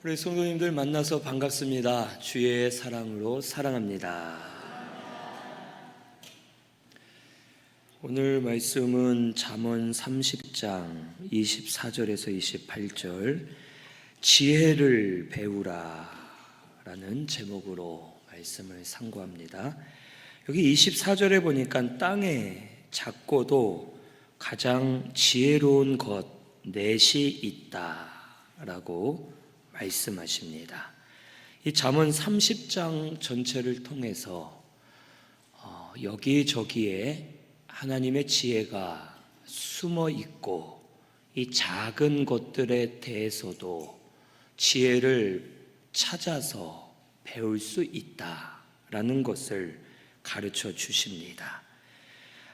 우리 성도님들 만나서 반갑습니다. 주의 사랑으로 사랑합니다. 오늘 말씀은 잠언 30장 24절에서 28절 지혜를 배우라 라는 제목으로 말씀을 상고합니다. 여기 24절에 보니까 땅에 작고도 가장 지혜로운 것 넷이 있다 라고 말씀하십니다. 이 잠언 30장 전체를 통해서 여기저기에 하나님의 지혜가 숨어 있고 이 작은 것들에 대해서도 지혜를 찾아서 배울 수 있다라는 것을 가르쳐 주십니다.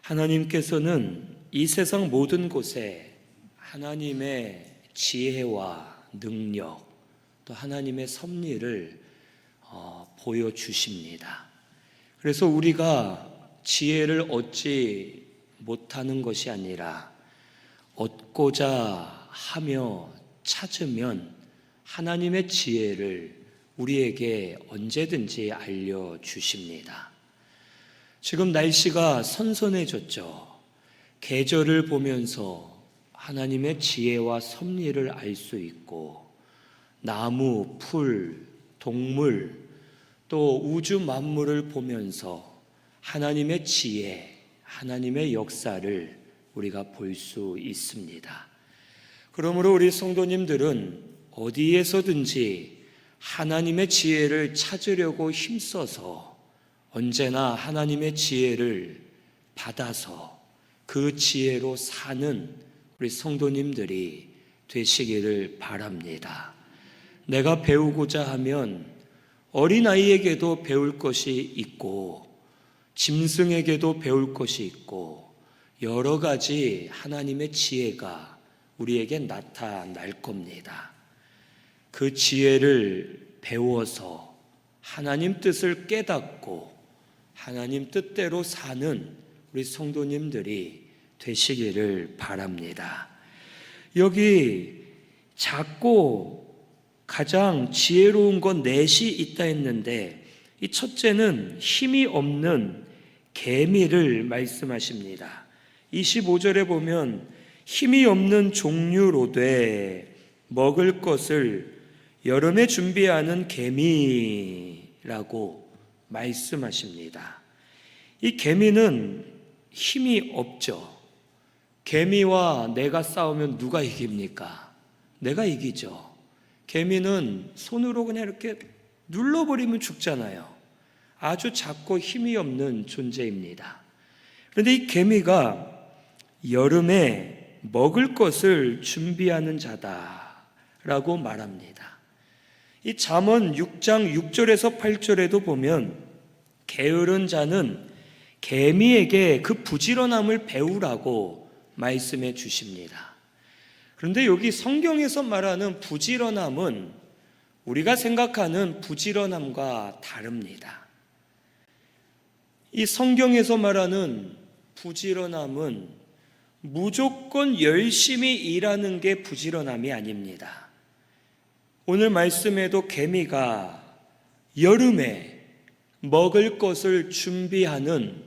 하나님께서는 이 세상 모든 곳에 하나님의 지혜와 능력 또 하나님의 섭리를 보여주십니다. 그래서 우리가 지혜를 얻지 못하는 것이 아니라 얻고자 하며 찾으면 하나님의 지혜를 우리에게 언제든지 알려주십니다. 지금 날씨가 선선해졌죠. 계절을 보면서 하나님의 지혜와 섭리를 알 수 있고 나무, 풀, 동물, 또 우주 만물을 보면서 하나님의 지혜, 하나님의 역사를 우리가 볼 수 있습니다. 그러므로 우리 성도님들은 어디에서든지 하나님의 지혜를 찾으려고 힘써서 언제나 하나님의 지혜를 받아서 그 지혜로 사는 우리 성도님들이 되시기를 바랍니다. 내가 배우고자 하면 어린아이에게도 배울 것이 있고 짐승에게도 배울 것이 있고 여러 가지 하나님의 지혜가 우리에게 나타날 겁니다. 그 지혜를 배워서 하나님 뜻을 깨닫고 하나님 뜻대로 사는 우리 성도님들이 되시기를 바랍니다. 여기 작고 가장 지혜로운 것 넷이 있다 했는데 이 첫째는 힘이 없는 개미를 말씀하십니다. 25절에 보면 힘이 없는 종류로되 먹을 것을 여름에 준비하는 개미라고 말씀하십니다. 이 개미는 힘이 없죠. 개미와 내가 싸우면 누가 이깁니까? 내가 이기죠. 개미는 손으로 그냥 이렇게 눌러버리면 죽잖아요. 아주 작고 힘이 없는 존재입니다. 그런데 이 개미가 여름에 먹을 것을 준비하는 자다라고 말합니다. 이 잠언 6장 6절에서 8절에도 보면 게으른 자는 개미에게 그 부지런함을 배우라고 말씀해 주십니다. 그런데 여기 성경에서 말하는 부지런함은 우리가 생각하는 부지런함과 다릅니다. 이 성경에서 말하는 부지런함은 무조건 열심히 일하는 게 부지런함이 아닙니다. 오늘 말씀에도 개미가 여름에 먹을 것을 준비하는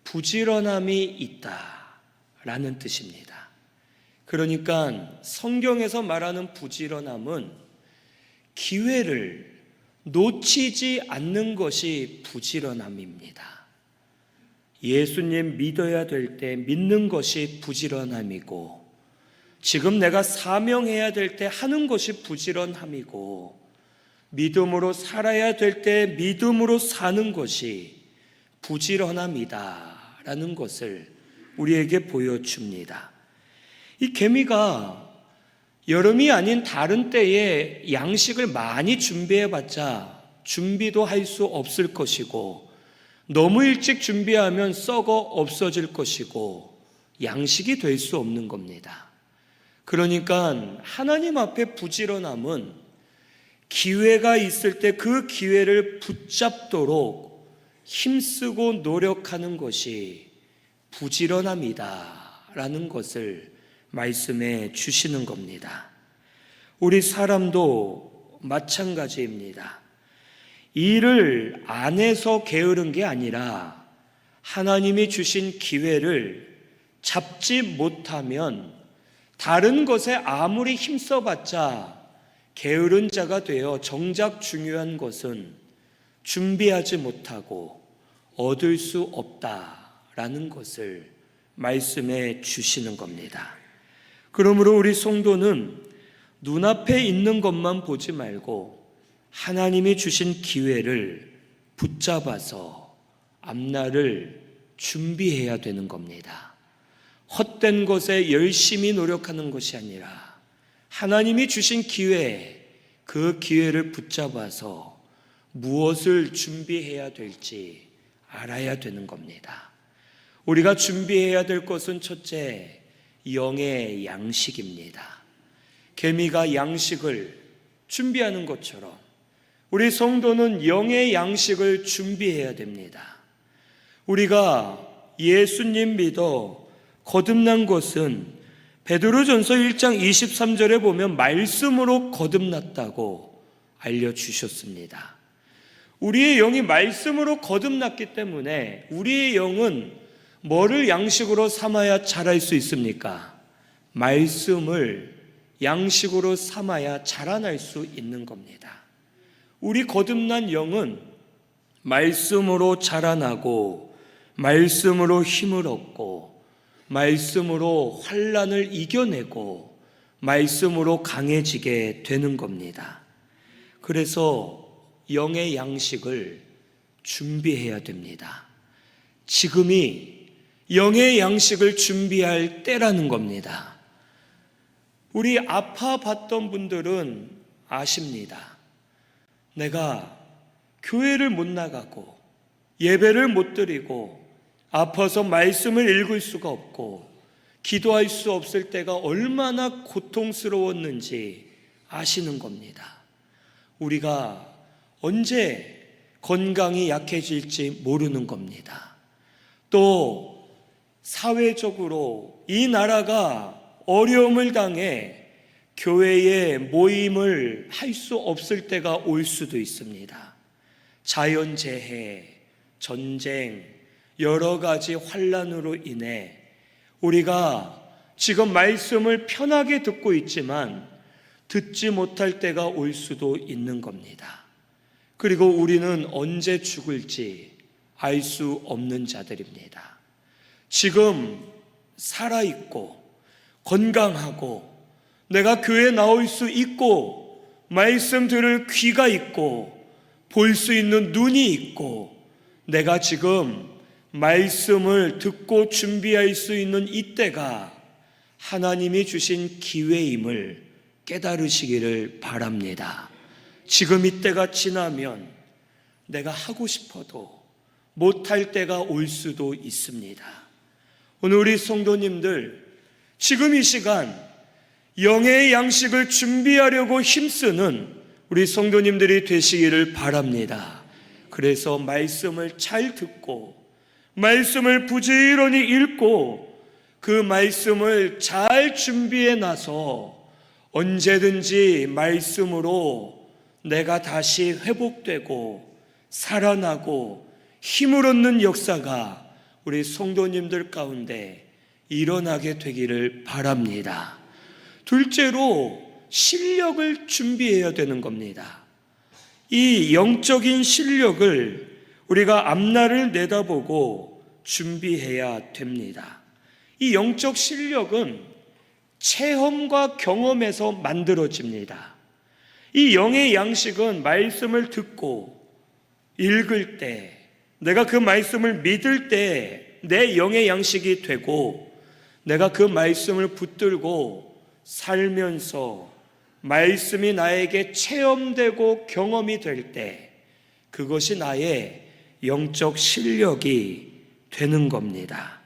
부지런함이 있다라는 뜻입니다. 그러니까 성경에서 말하는 부지런함은 기회를 놓치지 않는 것이 부지런함입니다. 예수님 믿어야 될 때 믿는 것이 부지런함이고 지금 내가 사명해야 될 때 하는 것이 부지런함이고 믿음으로 살아야 될 때 믿음으로 사는 것이 부지런함이다 라는 것을 우리에게 보여줍니다. 이 개미가 여름이 아닌 다른 때에 양식을 많이 준비해봤자 준비도 할 수 없을 것이고 너무 일찍 준비하면 썩어 없어질 것이고 양식이 될 수 없는 겁니다. 그러니까 하나님 앞에 부지런함은 기회가 있을 때 그 기회를 붙잡도록 힘쓰고 노력하는 것이 부지런함이다 라는 것을 말씀해 주시는 겁니다. 우리 사람도 마찬가지입니다. 일을 안 해서 게으른 게 아니라 하나님이 주신 기회를 잡지 못하면 다른 것에 아무리 힘써봤자 게으른 자가 되어 정작 중요한 것은 준비하지 못하고 얻을 수 없다라는 것을 말씀해 주시는 겁니다. 그러므로 우리 성도는 눈앞에 있는 것만 보지 말고 하나님이 주신 기회를 붙잡아서 앞날을 준비해야 되는 겁니다. 헛된 것에 열심히 노력하는 것이 아니라 하나님이 주신 기회, 그 기회를 붙잡아서 무엇을 준비해야 될지 알아야 되는 겁니다. 우리가 준비해야 될 것은 첫째, 영의 양식입니다. 개미가 양식을 준비하는 것처럼 우리 성도는 영의 양식을 준비해야 됩니다. 우리가 예수님 믿어 거듭난 것은 베드로전서 1장 23절에 보면 말씀으로 거듭났다고 알려주셨습니다. 우리의 영이 말씀으로 거듭났기 때문에 우리의 영은 뭐를 양식으로 삼아야 자랄 수 있습니까? 말씀을 양식으로 삼아야 자라날 수 있는 겁니다. 우리 거듭난 영은 말씀으로 자라나고 말씀으로 힘을 얻고 말씀으로 환난을 이겨내고 말씀으로 강해지게 되는 겁니다. 그래서 영의 양식을 준비해야 됩니다. 지금이 영의 양식을 준비할 때라는 겁니다. 우리 아파봤던 분들은 아십니다. 내가 교회를 못 나가고 예배를 못 드리고 아파서 말씀을 읽을 수가 없고 기도할 수 없을 때가 얼마나 고통스러웠는지 아시는 겁니다. 우리가 언제 건강이 약해질지 모르는 겁니다. 또 사회적으로 이 나라가 어려움을 당해 교회에 모임을 할 수 없을 때가 올 수도 있습니다. 자연재해, 전쟁, 여러 가지 환난으로 인해 우리가 지금 말씀을 편하게 듣고 있지만 듣지 못할 때가 올 수도 있는 겁니다. 그리고 우리는 언제 죽을지 알 수 없는 자들입니다. 지금 살아있고 건강하고 내가 교회에 나올 수 있고 말씀 들을 귀가 있고 볼 수 있는 눈이 있고 내가 지금 말씀을 듣고 준비할 수 있는 이때가 하나님이 주신 기회임을 깨달으시기를 바랍니다. 지금 이때가 지나면 내가 하고 싶어도 못할 때가 올 수도 있습니다. 오늘 우리 성도님들 지금 이 시간 영의 양식을 준비하려고 힘쓰는 우리 성도님들이 되시기를 바랍니다. 그래서 말씀을 잘 듣고 말씀을 부지런히 읽고 그 말씀을 잘 준비해 놔서 언제든지 말씀으로 내가 다시 회복되고 살아나고 힘을 얻는 역사가 우리 성도님들 가운데 일어나게 되기를 바랍니다. 둘째로 실력을 준비해야 되는 겁니다. 이 영적인 실력을 우리가 앞날을 내다보고 준비해야 됩니다. 이 영적 실력은 체험과 경험에서 만들어집니다. 이 영의 양식은 말씀을 듣고 읽을 때, 내가 그 말씀을 믿을 때 내 영의 양식이 되고 내가 그 말씀을 붙들고 살면서 말씀이 나에게 체험되고 경험이 될 때 그것이 나의 영적 실력이 되는 겁니다.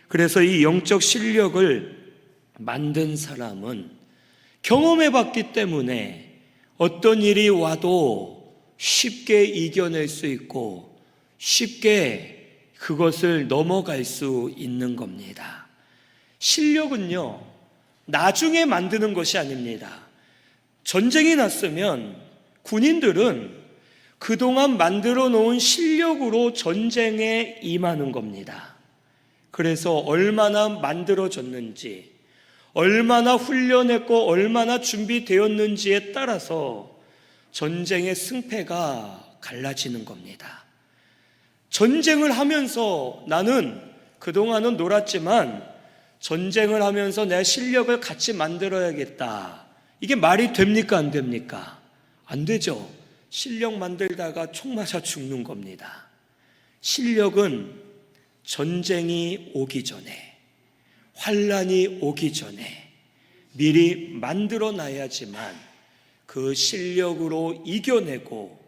그래서 이 영적 실력을 만든 사람은 경험해 봤기 때문에 어떤 일이 와도 쉽게 이겨낼 수 있고 쉽게 그것을 넘어갈 수 있는 겁니다. 실력은요, 나중에 만드는 것이 아닙니다. 전쟁이 났으면 군인들은 그동안 만들어 놓은 실력으로 전쟁에 임하는 겁니다. 그래서 얼마나 만들어졌는지, 얼마나 훈련했고 얼마나 준비되었는지에 따라서 전쟁의 승패가 갈라지는 겁니다. 전쟁을 하면서 나는 그동안은 놀았지만 전쟁을 하면서 내 실력을 같이 만들어야겠다. 이게 말이 됩니까? 안 됩니까? 안 되죠. 실력 만들다가 총 맞아 죽는 겁니다. 실력은 전쟁이 오기 전에, 환란이 오기 전에 미리 만들어 놔야지만 그 실력으로 이겨내고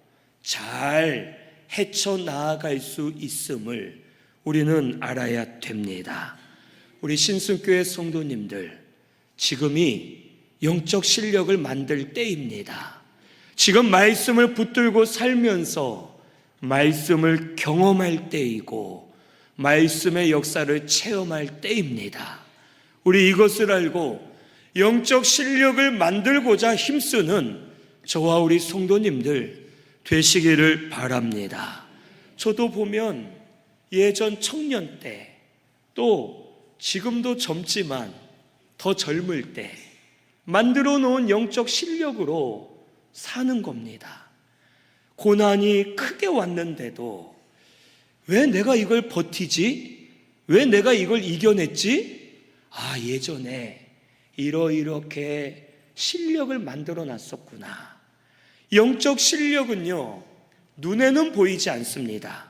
잘 헤쳐나아갈 수 있음을 우리는 알아야 됩니다. 우리 신순교회 성도님들, 지금이 영적 실력을 만들 때입니다. 지금 말씀을 붙들고 살면서 말씀을 경험할 때이고 말씀의 역사를 체험할 때입니다. 우리 이것을 알고 영적 실력을 만들고자 힘쓰는 저와 우리 성도님들 되시기를 바랍니다. 저도 보면 예전 청년 때, 또 지금도 젊지만 더 젊을 때 만들어 놓은 영적 실력으로 사는 겁니다. 고난이 크게 왔는데도 왜 내가 이걸 버티지? 왜 내가 이걸 이겨냈지? 예전에 이렇게 실력을 만들어 놨었구나. 영적 실력은요, 눈에는 보이지 않습니다.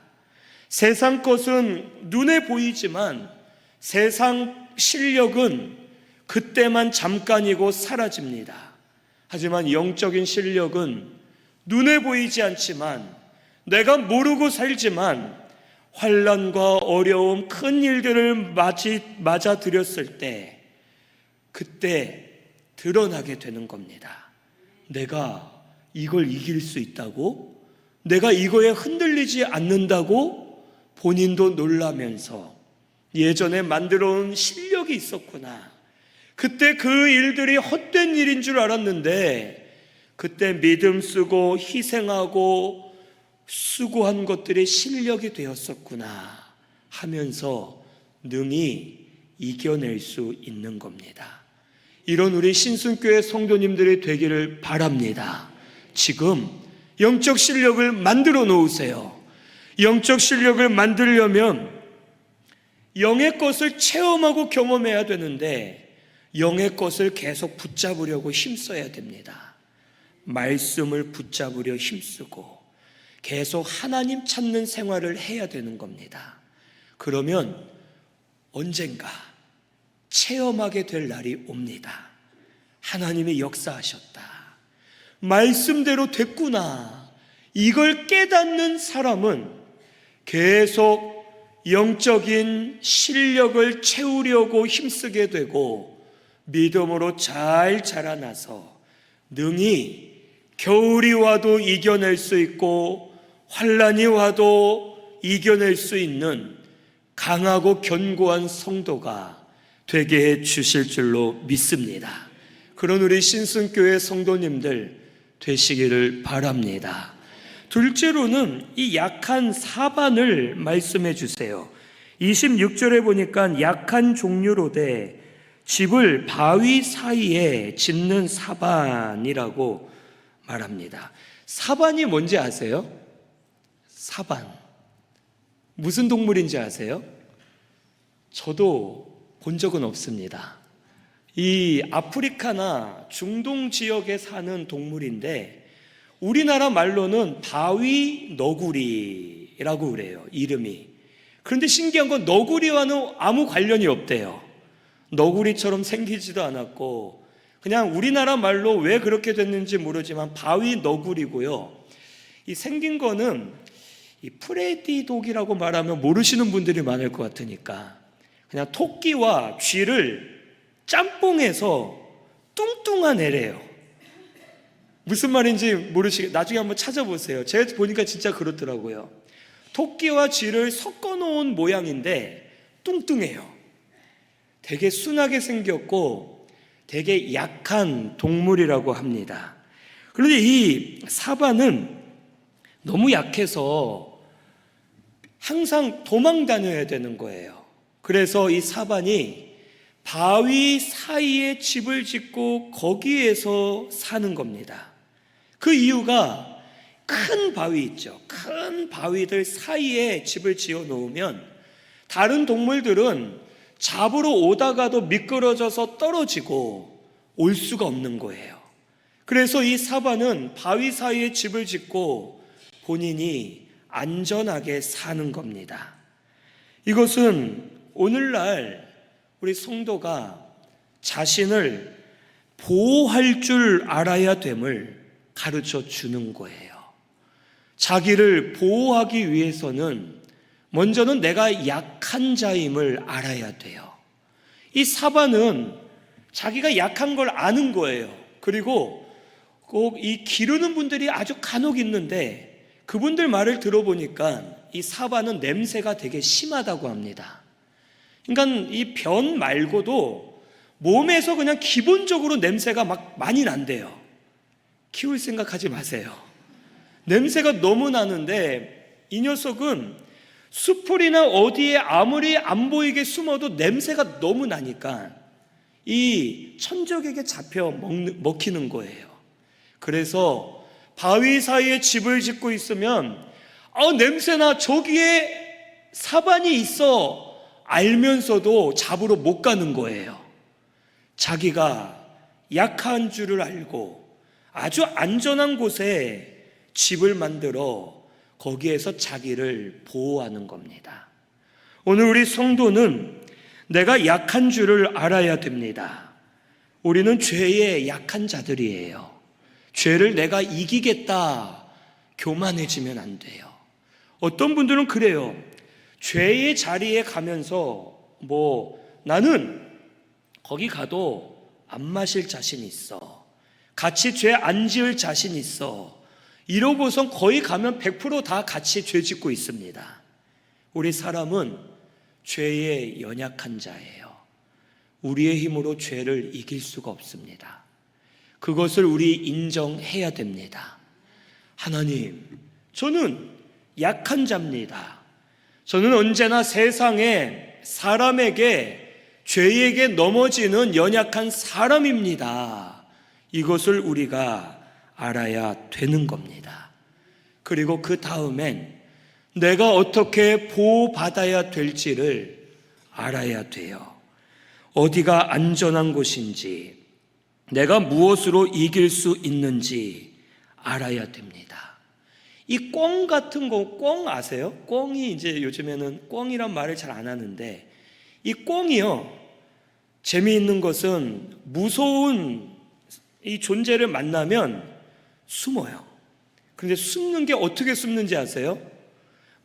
세상 것은 눈에 보이지만 세상 실력은 그때만 잠깐이고 사라집니다. 하지만 영적인 실력은 눈에 보이지 않지만 내가 모르고 살지만 환난과 어려움, 큰 일들을 맞아들였을 때 그때 드러나게 되는 겁니다. 내가 이걸 이길 수 있다고? 내가 이거에 흔들리지 않는다고? 본인도 놀라면서 예전에 만들어온 실력이 있었구나. 그때 그 일들이 헛된 일인 줄 알았는데 그때 믿음 쓰고 희생하고 수고한 것들이 실력이 되었었구나 하면서 능히 이겨낼 수 있는 겁니다. 이런 우리 신순교회 성도님들이 되기를 바랍니다. 지금 영적 실력을 만들어 놓으세요. 영적 실력을 만들려면 영의 것을 체험하고 경험해야 되는데 영의 것을 계속 붙잡으려고 힘써야 됩니다. 말씀을 붙잡으려 힘쓰고 계속 하나님 찾는 생활을 해야 되는 겁니다. 그러면 언젠가 체험하게 될 날이 옵니다. 하나님이 역사하셨다. 말씀대로 됐구나. 이걸 깨닫는 사람은 계속 영적인 실력을 채우려고 힘쓰게 되고 믿음으로 잘 자라나서 능히 겨울이 와도 이겨낼 수 있고 환난이 와도 이겨낼 수 있는 강하고 견고한 성도가 되게 해 주실 줄로 믿습니다. 그런 우리 신순교회 성도님들 되시기를 바랍니다. 둘째로는 이 약한 사반을 말씀해 주세요. 26절에 보니까 약한 종류로되 집을 바위 사이에 짓는 사반이라고 말합니다. 사반이 뭔지 아세요? 사반. 무슨 동물인지 아세요? 저도 본 적은 없습니다. 이 아프리카나 중동 지역에 사는 동물인데 우리나라 말로는 바위 너구리라고 그래요. 이름이. 그런데 신기한 건 너구리와는 아무 관련이 없대요. 너구리처럼 생기지도 않았고 그냥 우리나라 말로 왜 그렇게 됐는지 모르지만 바위 너구리고요. 이 생긴 거는 이 프레디 독이라고 말하면 모르시는 분들이 많을 것 같으니까 그냥 토끼와 쥐를 짬뽕해서 뚱뚱한 애래요. 무슨 말인지 모르시겠, 나중에 한번 찾아보세요. 제가 보니까 진짜 그렇더라고요. 토끼와 쥐를 섞어 놓은 모양인데 뚱뚱해요. 되게 순하게 생겼고 되게 약한 동물이라고 합니다. 그런데 이 사반은 너무 약해서 항상 도망 다녀야 되는 거예요. 그래서 이 사반이 바위 사이에 집을 짓고 거기에서 사는 겁니다. 그 이유가 큰 바위 있죠. 큰 바위들 사이에 집을 지어 놓으면 다른 동물들은 잡으러 오다가도 미끄러져서 떨어지고 올 수가 없는 거예요. 그래서 이 사반은 바위 사이에 집을 짓고 본인이 안전하게 사는 겁니다. 이것은 오늘날 우리 성도가 자신을 보호할 줄 알아야 됨을 가르쳐 주는 거예요. 자기를 보호하기 위해서는 먼저는 내가 약한 자임을 알아야 돼요. 이 사반은 자기가 약한 걸 아는 거예요. 그리고 꼭 이 기르는 분들이 아주 간혹 있는데 그분들 말을 들어보니까 이 사반은 냄새가 되게 심하다고 합니다. 그러니까 이 변 말고도 몸에서 그냥 기본적으로 냄새가 막 많이 난대요. 키울 생각하지 마세요. 냄새가 너무 나는데 이 녀석은 수풀이나 어디에 아무리 안 보이게 숨어도 냄새가 너무 나니까 이 천적에게 잡혀 먹히는 거예요. 그래서 바위 사이에 집을 짓고 있으면 냄새나, 저기에 사반이 있어 알면서도 잡으러 못 가는 거예요. 자기가 약한 줄을 알고 아주 안전한 곳에 집을 만들어 거기에서 자기를 보호하는 겁니다. 오늘 우리 성도는 내가 약한 줄을 알아야 됩니다. 우리는 죄에 약한 자들이에요. 죄를 내가 이기겠다 교만해지면 안 돼요. 어떤 분들은 그래요. 죄의 자리에 가면서 나는 거기 가도 안 마실 자신 있어, 같이 죄 안 지을 자신 있어, 이러고선 거기 가면 100% 같이 죄 짓고 있습니다. 우리 사람은 죄에 연약한 자예요. 우리의 힘으로 죄를 이길 수가 없습니다. 그것을 우리 인정해야 됩니다. 하나님, 저는 약한 자입니다. 저는 언제나 세상에 사람에게, 죄에게 넘어지는 연약한 사람입니다. 이것을 우리가 알아야 되는 겁니다. 그리고 그 다음엔 내가 어떻게 보호받아야 될지를 알아야 돼요. 어디가 안전한 곳인지, 내가 무엇으로 이길 수 있는지 알아야 됩니다. 이 꿩 같은 거, 꿩 아세요? 꿩이 이제 요즘에는 꿩이란 말을 잘 안 하는데, 이 꿩이요, 재미있는 것은 무서운 이 존재를 만나면 숨어요. 그런데 숨는 게 어떻게 숨는지 아세요?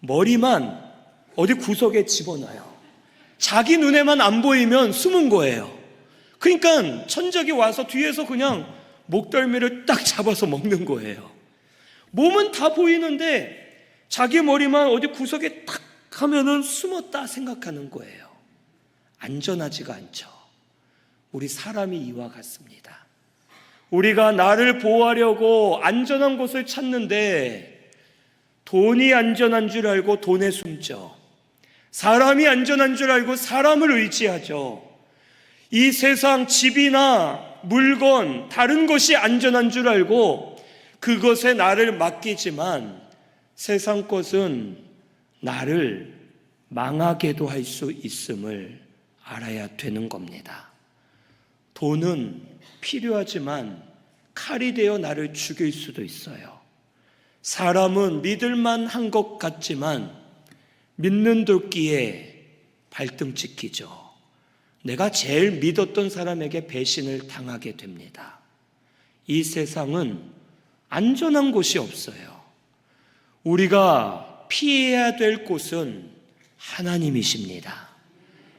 머리만 어디 구석에 집어넣어요. 자기 눈에만 안 보이면 숨은 거예요. 그러니까 천적이 와서 뒤에서 그냥 목덜미를 딱 잡아서 먹는 거예요. 몸은 다 보이는데 자기 머리만 어디 구석에 탁 하면은 숨었다 생각하는 거예요. 안전하지가 않죠. 우리 사람이 이와 같습니다. 우리가 나를 보호하려고 안전한 곳을 찾는데 돈이 안전한 줄 알고 돈에 숨죠. 사람이 안전한 줄 알고 사람을 의지하죠. 이 세상 집이나 물건, 다른 것이 안전한 줄 알고 그것에 나를 맡기지만 세상 것은 나를 망하게도 할 수 있음을 알아야 되는 겁니다. 돈은 필요하지만 칼이 되어 나를 죽일 수도 있어요. 사람은 믿을만 한 것 같지만 믿는 도끼에 발등 찍히죠. 내가 제일 믿었던 사람에게 배신을 당하게 됩니다. 이 세상은 안전한 곳이 없어요. 우리가 피해야 될 곳은 하나님이십니다.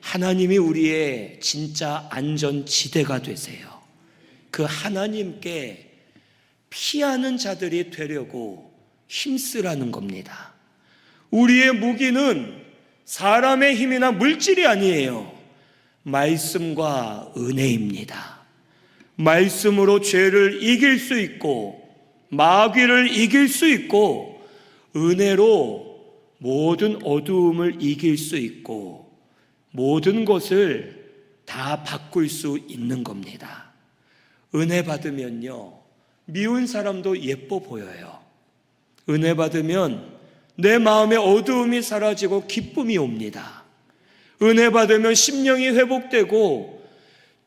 하나님이 우리의 진짜 안전지대가 되세요. 그 하나님께 피하는 자들이 되려고 힘쓰라는 겁니다. 우리의 무기는 사람의 힘이나 물질이 아니에요. 말씀과 은혜입니다. 말씀으로 죄를 이길 수 있고 마귀를 이길 수 있고 은혜로 모든 어두움을 이길 수 있고 모든 것을 다 바꿀 수 있는 겁니다. 은혜 받으면요, 미운 사람도 예뻐 보여요. 은혜 받으면 내 마음의 어두움이 사라지고 기쁨이 옵니다. 은혜 받으면 심령이 회복되고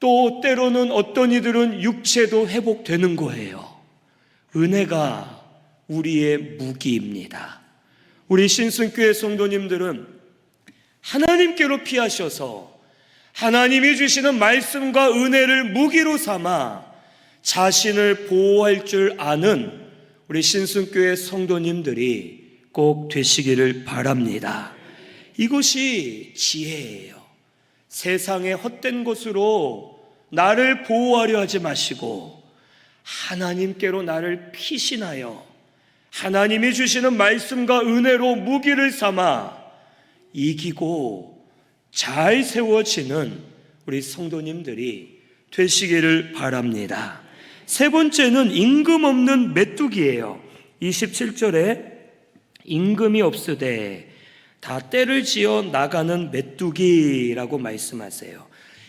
또 때로는 어떤 이들은 육체도 회복되는 거예요. 은혜가 우리의 무기입니다. 우리 신순교회 성도님들은 하나님께로 피하셔서 하나님이 주시는 말씀과 은혜를 무기로 삼아 자신을 보호할 줄 아는 우리 신순교회 성도님들이 꼭 되시기를 바랍니다. 이것이 지혜예요. 세상의 헛된 것으로 나를 보호하려 하지 마시고 하나님께로 나를 피신하여 하나님이 주시는 말씀과 은혜로 무기를 삼아 이기고 잘 세워지는 우리 성도님들이 되시기를 바랍니다. 세 번째는 임금 없는 메뚜기예요. 27절에 임금이 없으되 다 떼를 지어 나가는 메뚜기라고 말씀하세요.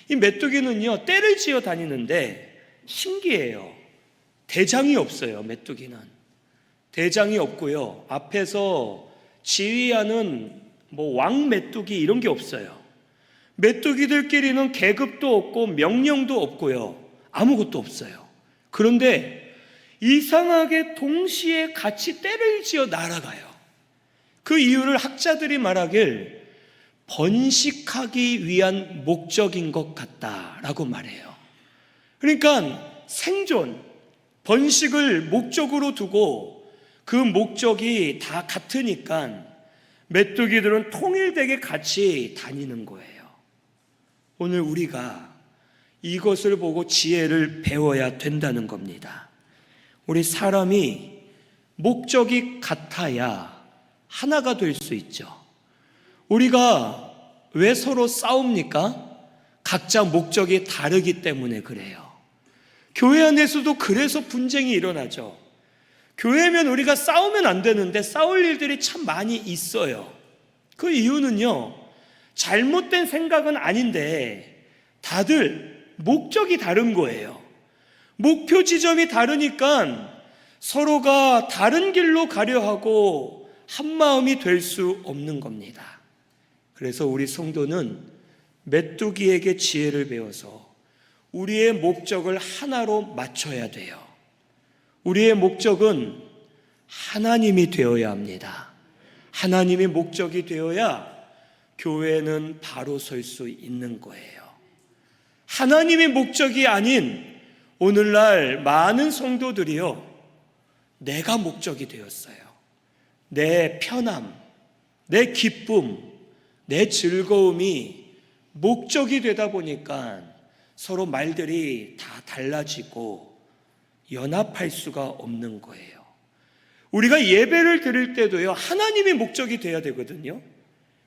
이 메뚜기는요, 떼를 지어 다니는데 신기해요. 대장이 없어요. 메뚜기는 대장이 없고요, 앞에서 지휘하는 왕 메뚜기 이런 게 없어요. 메뚜기들끼리는 계급도 없고 명령도 없고요, 아무것도 없어요. 그런데 이상하게 동시에 같이 떼를 지어 날아가요. 그 이유를 학자들이 말하길 번식하기 위한 목적인 것 같다라고 말해요. 그러니까 생존, 번식을 목적으로 두고 그 목적이 다 같으니까 메뚜기들은 통일되게 같이 다니는 거예요. 오늘 우리가 이것을 보고 지혜를 배워야 된다는 겁니다. 우리 사람이 목적이 같아야 하나가 될 수 있죠. 우리가 왜 서로 싸웁니까? 각자 목적이 다르기 때문에 그래요. 교회 안에서도 그래서 분쟁이 일어나죠. 교회면 우리가 싸우면 안 되는데 싸울 일들이 참 많이 있어요. 그 이유는요, 잘못된 생각은 아닌데 다들 목적이 다른 거예요. 목표 지점이 다르니까 서로가 다른 길로 가려 하고 한마음이 될 수 없는 겁니다. 그래서 우리 성도는 메뚜기에게 지혜를 배워서 우리의 목적을 하나로 맞춰야 돼요. 우리의 목적은 하나님이 되어야 합니다. 하나님이 목적이 되어야 교회는 바로 설 수 있는 거예요. 하나님이 목적이 아닌 오늘날 많은 성도들이요, 내가 목적이 되었어요. 내 편함, 내 기쁨, 내 즐거움이 목적이 되다 보니까 서로 말들이 다 달라지고 연합할 수가 없는 거예요. 우리가 예배를 드릴 때도요, 하나님이 목적이 돼야 되거든요.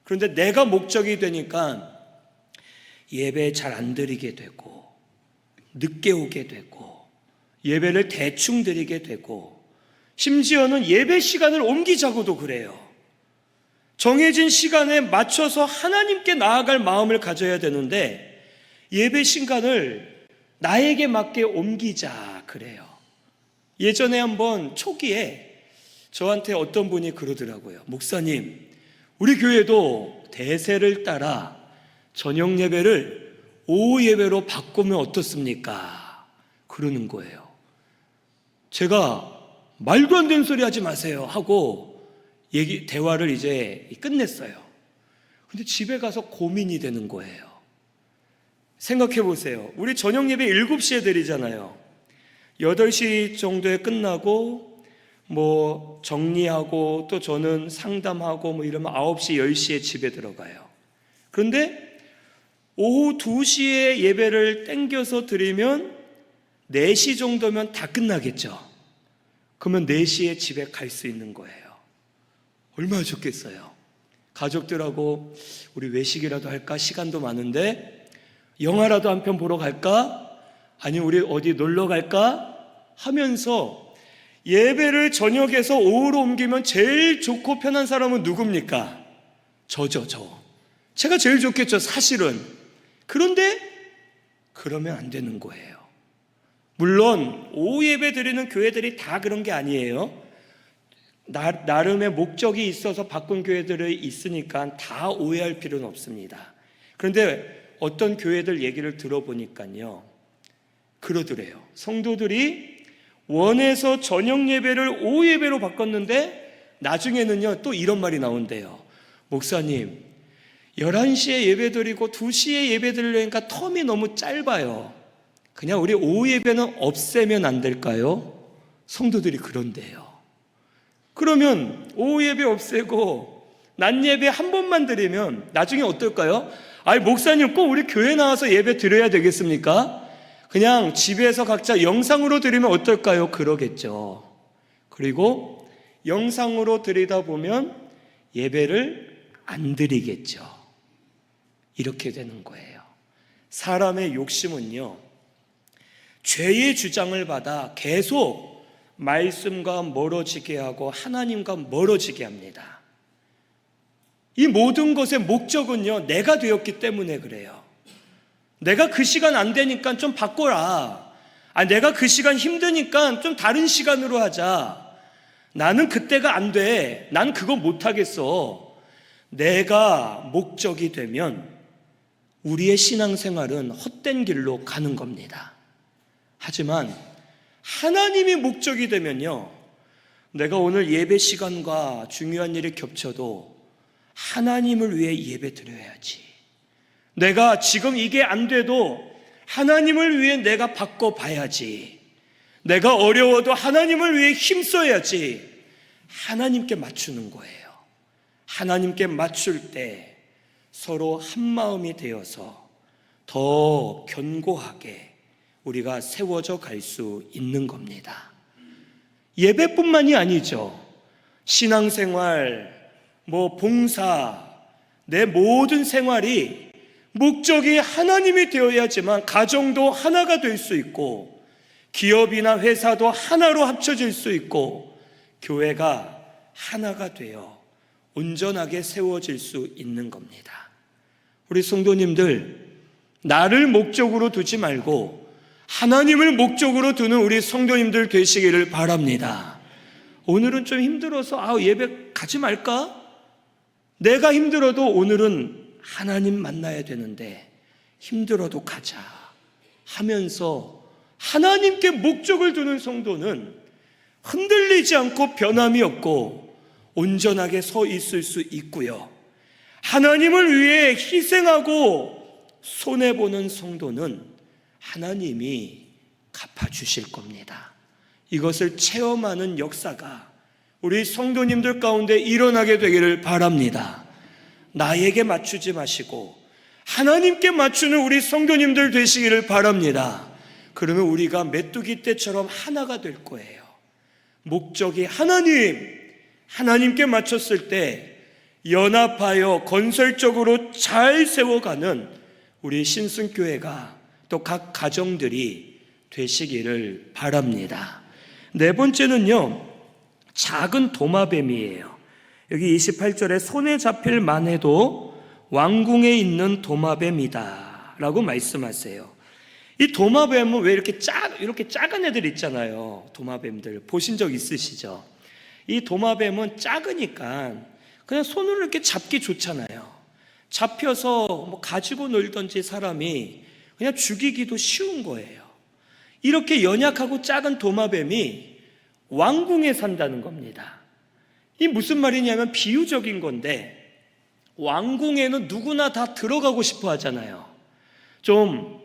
그런데 내가 목적이 되니까 예배 잘 안 드리게 되고 늦게 오게 되고 예배를 대충 드리게 되고 심지어는 예배 시간을 옮기자고도 그래요. 정해진 시간에 맞춰서 하나님께 나아갈 마음을 가져야 되는데 예배 시간을 나에게 맞게 옮기자 그래요. 예전에 한번 초기에 저한테 어떤 분이 그러더라고요. 목사님, 우리 교회도 대세를 따라 저녁 예배를 오후 예배로 바꾸면 어떻습니까? 그러는 거예요. 제가 말도 안 되는 소리 하지 마세요 하고 대화를 이제 끝냈어요. 근데 집에 가서 고민이 되는 거예요. 생각해 보세요. 우리 저녁 예배 7시에 드리잖아요. 8시 정도에 끝나고 정리하고 또 저는 상담하고 이러면 9시, 10시에 집에 들어가요. 그런데 오후 2시에 예배를 땡겨서 드리면 4시 정도면 다 끝나겠죠. 그러면 4시에 집에 갈 수 있는 거예요. 얼마나 좋겠어요. 가족들하고 우리 외식이라도 할까? 시간도 많은데 영화라도 한 편 보러 갈까? 아니면 우리 어디 놀러 갈까? 하면서 예배를 저녁에서 오후로 옮기면 제일 좋고 편한 사람은 누굽니까? 저죠, 저. 제가 제일 좋겠죠, 사실은. 그런데 그러면 안 되는 거예요. 물론 오후 예배 드리는 교회들이 다 그런 게 아니에요. 나름의 목적이 있어서 바꾼 교회들이 있으니까 다 오해할 필요는 없습니다. 그런데 어떤 교회들 얘기를 들어보니까요, 그러더래요. 성도들이 원해서 저녁 예배를 오후 예배로 바꿨는데 나중에는요 또 이런 말이 나온대요. 목사님, 11시에 예배 드리고 2시에 예배 드리려니까 텀이 너무 짧아요. 그냥 우리 오후 예배는 없애면 안 될까요? 성도들이 그런대요. 그러면 오후 예배 없애고 낮 예배 한 번만 드리면 나중에 어떨까요? 아니, 목사님 꼭 우리 교회 나와서 예배 드려야 되겠습니까? 그냥 집에서 각자 영상으로 드리면 어떨까요? 그러겠죠. 그리고 영상으로 드리다 보면 예배를 안 드리겠죠. 이렇게 되는 거예요. 사람의 욕심은요, 죄의 주장을 받아 계속 말씀과 멀어지게 하고 하나님과 멀어지게 합니다. 이 모든 것의 목적은요, 내가 되었기 때문에 그래요. 내가 그 시간 안 되니까 좀 바꿔라. 내가 그 시간 힘드니까 좀 다른 시간으로 하자. 나는 그때가 안 돼. 난 그거 못하겠어. 내가 목적이 되면 우리의 신앙생활은 헛된 길로 가는 겁니다. 하지만 하나님이 목적이 되면요, 내가 오늘 예배 시간과 중요한 일이 겹쳐도 하나님을 위해 예배 드려야지. 내가 지금 이게 안 돼도 하나님을 위해 내가 바꿔봐야지. 내가 어려워도 하나님을 위해 힘써야지. 하나님께 맞추는 거예요. 하나님께 맞출 때 서로 한마음이 되어서 더 견고하게 우리가 세워져 갈 수 있는 겁니다. 예배뿐만이 아니죠. 신앙생활, 봉사, 내 모든 생활이 목적이 하나님이 되어야지만 가정도 하나가 될 수 있고, 기업이나 회사도 하나로 합쳐질 수 있고, 교회가 하나가 되어 온전하게 세워질 수 있는 겁니다. 우리 성도님들, 나를 목적으로 두지 말고 하나님을 목적으로 두는 우리 성도님들 되시기를 바랍니다. 오늘은 좀 힘들어서 예배 가지 말까? 내가 힘들어도 오늘은 하나님 만나야 되는데 힘들어도 가자 하면서 하나님께 목적을 두는 성도는 흔들리지 않고 변함이 없고 온전하게 서 있을 수 있고요, 하나님을 위해 희생하고 손해보는 성도는 하나님이 갚아주실 겁니다. 이것을 체험하는 역사가 우리 성도님들 가운데 일어나게 되기를 바랍니다. 나에게 맞추지 마시고 하나님께 맞추는 우리 성도님들 되시기를 바랍니다. 그러면 우리가 메뚜기 떼처럼 하나가 될 거예요. 목적이 하나님께 맞췄을 때 연합하여 건설적으로 잘 세워가는 우리 신승교회가 또 각 가정들이 되시기를 바랍니다. 네 번째는요, 작은 도마뱀이에요. 여기 28절에 손에 잡힐 만해도 왕궁에 있는 도마뱀이다 라고 말씀하세요. 이 도마뱀은 왜 이렇게 작은 애들 있잖아요. 도마뱀들 보신 적 있으시죠? 이 도마뱀은 작으니까 그냥 손으로 이렇게 잡기 좋잖아요. 잡혀서 가지고 놀던지 사람이 그냥 죽이기도 쉬운 거예요. 이렇게 연약하고 작은 도마뱀이 왕궁에 산다는 겁니다. 이 무슨 말이냐면 비유적인 건데, 왕궁에는 누구나 다 들어가고 싶어 하잖아요. 좀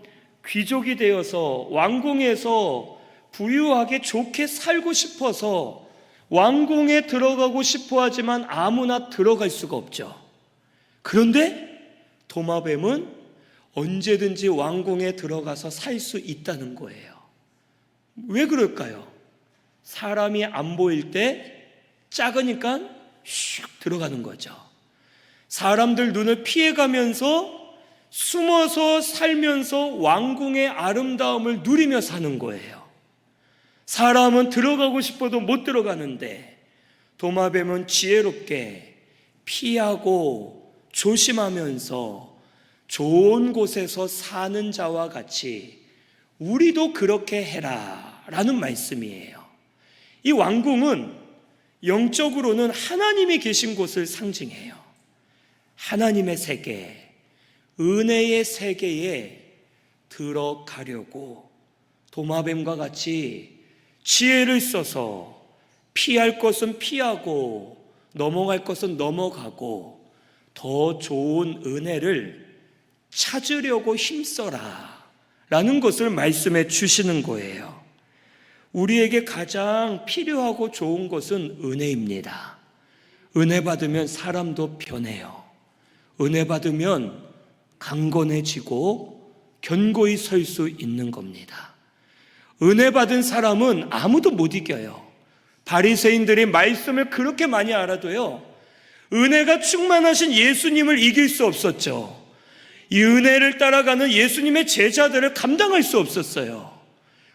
귀족이 되어서 왕궁에서 부유하게 좋게 살고 싶어서 왕궁에 들어가고 싶어 하지만 아무나 들어갈 수가 없죠. 그런데 도마뱀은 언제든지 왕궁에 들어가서 살 수 있다는 거예요. 왜 그럴까요? 사람이 안 보일 때 작으니까 슉 들어가는 거죠. 사람들 눈을 피해가면서 숨어서 살면서 왕궁의 아름다움을 누리며 사는 거예요. 사람은 들어가고 싶어도 못 들어가는데 도마뱀은 지혜롭게 피하고 조심하면서 좋은 곳에서 사는 자와 같이 우리도 그렇게 해라 라는 말씀이에요. 이 왕궁은 영적으로는 하나님이 계신 곳을 상징해요. 하나님의 세계, 은혜의 세계에 들어가려고 도마뱀과 같이 지혜를 써서 피할 것은 피하고 넘어갈 것은 넘어가고 더 좋은 은혜를 찾으려고 힘써라 라는 것을 말씀해 주시는 거예요. 우리에게 가장 필요하고 좋은 것은 은혜입니다. 은혜 받으면 사람도 변해요. 은혜 받으면 강건해지고 견고히 설 수 있는 겁니다. 은혜 받은 사람은 아무도 못 이겨요. 바리새인들이 말씀을 그렇게 많이 알아도요, 은혜가 충만하신 예수님을 이길 수 없었죠. 이 은혜를 따라가는 예수님의 제자들을 감당할 수 없었어요.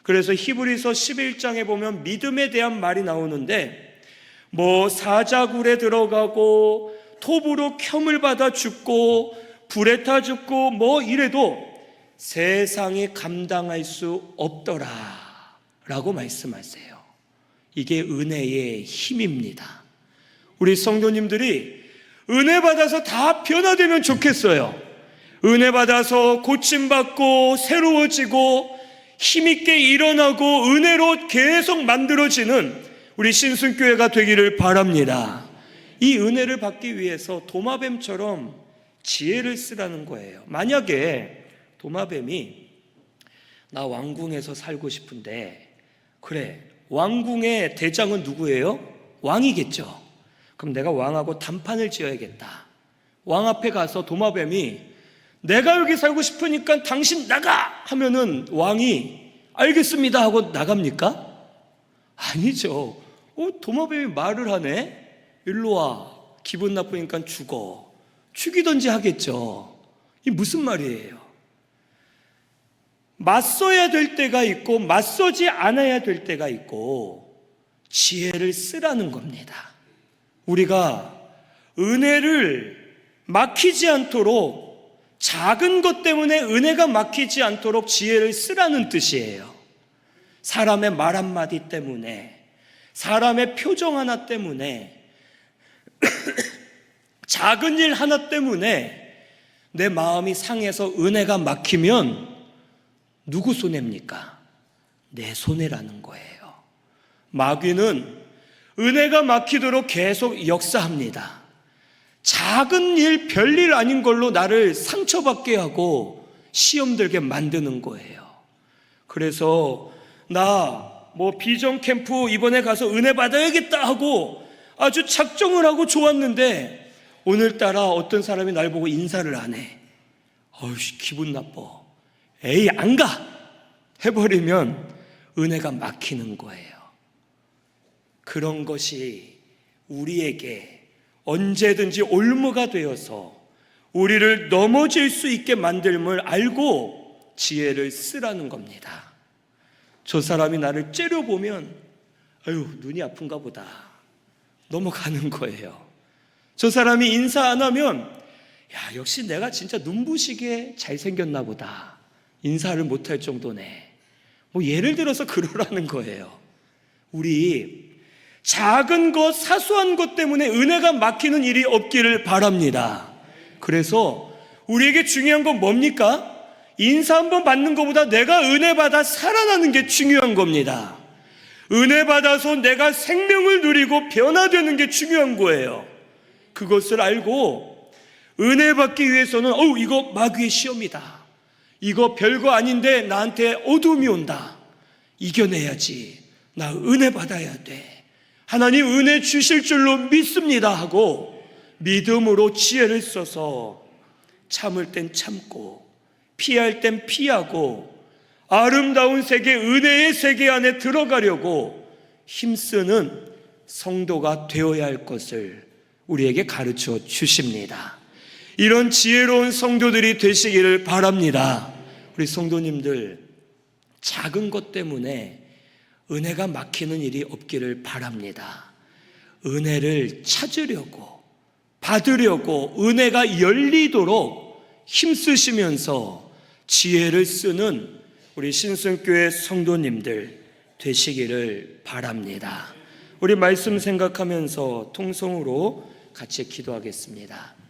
그래서 히브리서 11장에 보면 믿음에 대한 말이 나오는데, 뭐 사자굴에 들어가고 톱으로 켬을 받아 죽고 불에 타 죽고 뭐 이래도 세상이 감당할 수 없더라 라고 말씀하세요. 이게 은혜의 힘입니다. 우리 성도님들이 은혜 받아서 다 변화되면 좋겠어요. 은혜 받아서 고침받고 새로워지고 힘있게 일어나고 은혜로 계속 만들어지는 우리 신순교회가 되기를 바랍니다. 이 은혜를 받기 위해서 도마뱀처럼 지혜를 쓰라는 거예요. 만약에 도마뱀이 나 왕궁에서 살고 싶은데, 그래, 왕궁의 대장은 누구예요? 왕이겠죠. 그럼 내가 왕하고 단판을 지어야겠다. 왕 앞에 가서 도마뱀이 내가 여기 살고 싶으니까 당신 나가! 하면은 왕이 알겠습니다 하고 나갑니까? 아니죠. 도마뱀이 말을 하네? 일로 와. 기분 나쁘니까 죽어. 죽이든지 하겠죠. 이 무슨 말이에요? 맞서야 될 때가 있고 맞서지 않아야 될 때가 있고 지혜를 쓰라는 겁니다. 우리가 은혜를 막히지 않도록, 작은 것 때문에 은혜가 막히지 않도록 지혜를 쓰라는 뜻이에요. 사람의 말 한마디 때문에, 사람의 표정 하나 때문에, 작은 일 하나 때문에 내 마음이 상해서 은혜가 막히면 누구 손해입니까? 내 손해라는 거예요. 마귀는 은혜가 막히도록 계속 역사합니다. 작은 일, 별일 아닌 걸로 나를 상처받게 하고 시험 들게 만드는 거예요. 그래서 나 비전 캠프 이번에 가서 은혜 받아야겠다 하고 아주 작정을 하고 좋았는데 오늘따라 어떤 사람이 날 보고 인사를 안 해. 기분 나빠. 에이, 안 가! 해버리면 은혜가 막히는 거예요. 그런 것이 우리에게 언제든지 올무가 되어서 우리를 넘어질 수 있게 만들음을 알고 지혜를 쓰라는 겁니다. 저 사람이 나를 째려보면 눈이 아픈가 보다 넘어가는 거예요. 저 사람이 인사 안 하면 역시 내가 진짜 눈부시게 잘생겼나 보다, 인사를 못할 정도네, 예를 들어서 그러라는 거예요. 우리 작은 것, 사소한 것 때문에 은혜가 막히는 일이 없기를 바랍니다. 그래서 우리에게 중요한 건 뭡니까? 인사 한번 받는 것보다 내가 은혜 받아 살아나는 게 중요한 겁니다. 은혜 받아서 내가 생명을 누리고 변화되는 게 중요한 거예요. 그것을 알고 은혜 받기 위해서는 이거 마귀의 시험이다, 이거 별거 아닌데 나한테 어둠이 온다, 이겨내야지, 나 은혜 받아야 돼, 하나님 은혜 주실 줄로 믿습니다 하고 믿음으로 지혜를 써서 참을 땐 참고 피할 땐 피하고 아름다운 세계, 은혜의 세계 안에 들어가려고 힘쓰는 성도가 되어야 할 것을 우리에게 가르쳐 주십니다. 이런 지혜로운 성도들이 되시기를 바랍니다. 우리 성도님들, 작은 것 때문에 은혜가 막히는 일이 없기를 바랍니다. 은혜를 찾으려고, 받으려고 은혜가 열리도록 힘쓰시면서 지혜를 쓰는 우리 신성교회 성도님들 되시기를 바랍니다. 우리 말씀 생각하면서 통성으로 같이 기도하겠습니다.